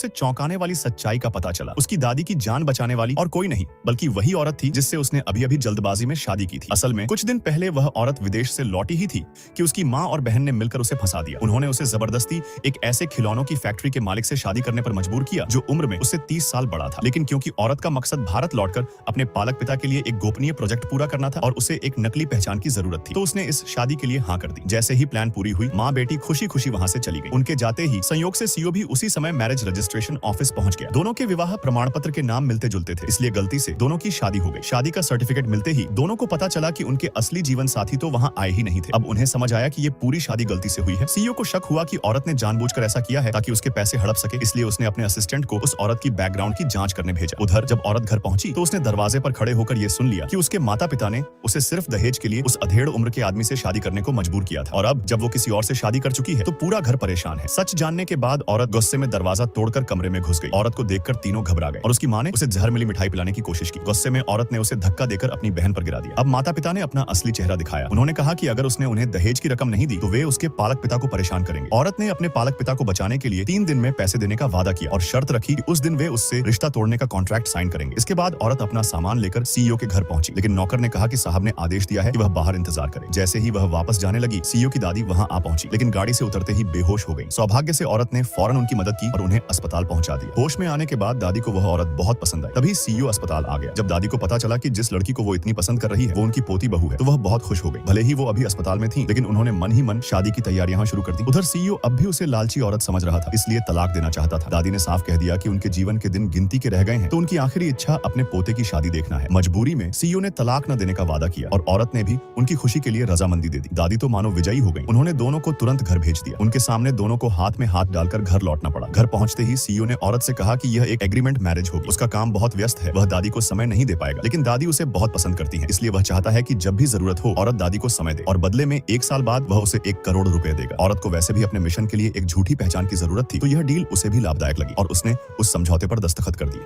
उसे चौंकाने वाली सच्चाई का पता चला। उसकी दादी की जान बचाने वाली और कोई नहीं बल्कि वही औरत थी जिससे उसने अभी-अभी जल्दबाजी में शादी की थी। असल में कुछ दिन पहले वह औरत विदेश से लौटी ही थी कि उसकी माँ और बहन ने मिलकर उसे फंसा दिया। उन्होंने उसे जबरदस्ती एक ऐसे खिलौनों की फैक्ट्री के मालिक से शादी करने पर मजबूर किया जो उम्र में उससे 30 साल बड़ा था। लेकिन क्योंकि औरत का मकसद भारत लौटकर अपने पालक पिता के लिए एक गोपनीय प्रोजेक्ट पूरा करना था और उसे एक नकली पहचान की जरूरत थी, तो उसने इस शादी के लिए हाँ कर दी। जैसे ही प्लान पूरी हुई, माँ बेटी खुशी-खुशी वहां से चली गई। उनके जाते ही संयोग से सीओ भी उसी समय मैरिज रजिस्ट्रेशन ऑफिस पहुंच गया। दोनों के विवाह प्रमाण पत्र के नाम मिलते जुलते थे, इसलिए गलती से दोनों की शादी हो गई। शादी का सर्टिफिकेट मिलते ही दोनों को पता चला कि उनके असली जीवन साथी तो वहां आए ही नहीं थे। अब उन्हें समझ आया कि ये पूरी शादी गलती से हुई है। सीईओ को शक हुआ कि औरत ने जानबूझकर ऐसा किया है ताकि उसके पैसे हड़प सके, इसलिए उसने अपने असिस्टेंट को उस औरत की बैकग्राउंड की जांच करने भेजा। उधर जब औरत घर पहुंची तो उसने दरवाजे पर खड़े होकर यह सुन लिया कि उसके माता पिता ने उसे सिर्फ दहेज के लिए उस अधेड़ उम्र के आदमी से शादी करने को मजबूर किया था, और अब जब वो किसी और से शादी कर चुकी है तो पूरा घर परेशान है। सच जानने के बाद औरत गुस्से में दरवाजा तोड़कर कमरे में घुस गई। औरत को देखकर तीनों घबरा गए और उसकी मां ने उसे जहर मिली मिठाई पिलाने की कोशिश की। गुस्से में औरत ने उसे धक्का देकर अपनी बहन पर गिरा दिया। अब माता पिता ने अपना असली चेहरा दिखाया। उन्होंने कहा कि अगर उसने उन्हें दहेज की रकम नहीं दी तो वे उसके पालक पिता को परेशान करेंगे। औरत ने अपने पालक पिता को बचाने के लिए 3 दिन में पैसे देने का वादा किया और शर्त रखी कि उस दिन वे उससे रिश्ता तोड़ने का कॉन्ट्रैक्ट साइन करेंगे। इसके बाद औरत अपना सामान लेकर सीईओ के घर पहुंची, लेकिन नौकर ने कहा कि साहब ने आदेश दिया है कि वह बाहर इंतजार करे। जैसे ही वह वापस जाने लगी, सीईओ की दादी वहां आ पहुंची, लेकिन गाड़ी से उतरते ही बेहोश हो गई। सौभाग्य से औरत ने फौरन उनकी मदद की और उन्हें अस्पताल पहुंचा दिया। होश में आने के बाद दादी को वह औरत बहुत पसंद आई। तभी सीईओ अस्पताल आ गया। जब दादी को पता चला कि जिस लड़की को वो इतनी पसंद कर रही है वो उनकी पोती बहू है, तो वह बहुत खुश हो गई। भले ही वो अभी अस्पताल में थी, लेकिन उन्होंने मन ही मन शादी की तैयारियां शुरू कर दी। उधर सीईओ अब भी उसे लालची औरत समझ रहा था, इसलिए तलाक देना चाहता था। दादी ने साफ कह दिया कि उनके जीवन के दिन गिनती के रह गए हैं, तो उनकी आखिरी इच्छा अपने पोते की शादी देखना है। मजबूरी में सीईओ ने तलाक न देने का वादा किया और औरत ने भी उनकी खुशी के लिए रजामंदी दे दी। दादी तो मानो विजयी हो गई। उन्होंने दोनों को तुरंत घर भेज दिया। उनके सामने दोनों को हाथ में हाथ डालकर घर लौटना पड़ा। घर पहुंचते ही सीईओ ने औरत से कहा कि यह एक एग्रीमेंट मैरिज होगी। उसका काम बहुत व्यस्त है, वह दादी को समय नहीं दे पाएगा, लेकिन दादी उसे बहुत पसंद करती है, इसलिए वह चाहता है कि जब भी जरूरत हो औरत दादी को समय दे और बदले में 1 साल बाद वह उसे 1 करोड़ रुपए देगा। औरत को वैसे भी अपने मिशन के लिए एक झूठी पहचान की जरूरत थी, तो यह डील उसे भी लाभदायक लगी और उसने उस समझौते पर दस्तखत कर दिए।